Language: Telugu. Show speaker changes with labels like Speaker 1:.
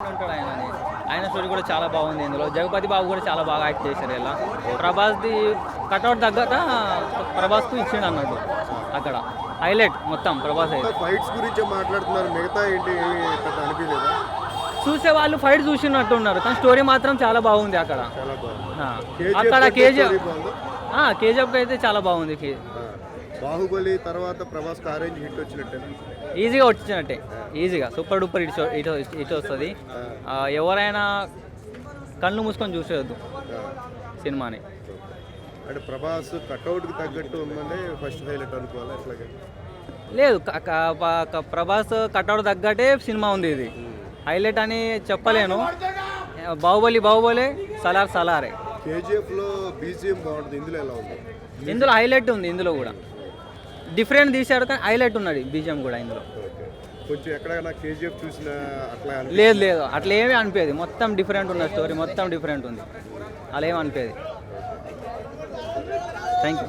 Speaker 1: ఉంటాడు ఆయన స్టోరీ కూడా చాలా బాగుంది. ఇందులో జగపతి బాబు కూడా చాలా బాగా యాక్ట్ చేశారు. ఇలా ప్రభాస్ది కట్అవుట్ తగ్గట ప్రభాస్కు ఇచ్చిండు అన్నట్టు అక్కడ హైలైట్ మొత్తం ప్రభాస్ అయితే.
Speaker 2: ఫైట్స్ గురించి మాట్లాడుతున్నారు, మిగతా ఏంటి పెద్ద అనిపించలేదా?
Speaker 1: చూసే వాళ్ళు ఫైట్ చూసినట్టు ఉన్నారు, కానీ స్టోరీ మాత్రం చాలా బాగుంది అక్కడ.
Speaker 2: చాలా బాగుంది.
Speaker 1: అక్కడ
Speaker 2: బాగుందా?
Speaker 1: కేజీఎఫ్ అయితే చాలా బాగుంది.
Speaker 2: బాహుబలి తర్వాత ప్రభాస్ ఆరెంజ్ హిట్ వచ్చినట్టే,
Speaker 1: ఈజీగా వచ్చినట్టే, ఈజీగా సూపర్ డూపర్ ఇటు వస్తుంది. ఎవరైనా కళ్ళు మూసుకొని చూసేయద్దు సినిమాని.
Speaker 2: అంటే ప్రభాస్ కట్అవుట్కి తగ్గట్టు ఉందంటే ఫస్ట్ హైలైట్ అనుకోవాలి అట్లాగే.
Speaker 1: లేదు, ప్రభాస్ కట్అవుట్ తగ్గట్టే సినిమా ఉంది. ఇది హైలైట్ అని చెప్పలేను. బాహుబలి సలారే.
Speaker 2: కేజీఎఫ్లో బీజిఎం బాగుంటుంది, ఇందులో ఎలా ఉంది?
Speaker 1: ఇందులో హైలైట్ ఉంది. ఇందులో కూడా డిఫరెంట్ తీశాడు, కానీ హైలైట్ ఉన్నది బీజిఎం కూడా ఇందులో.
Speaker 2: కొంచెం ఎక్కడైనా కేజీఎఫ్ చూసిన అట్లా
Speaker 1: లేదు అట్లా ఏమీ అనిపించేది. మొత్తం డిఫరెంట్ ఉన్న స్టోరీ, మొత్తం డిఫరెంట్ ఉంది, అలా ఏమి అనిపించేది. Thank you.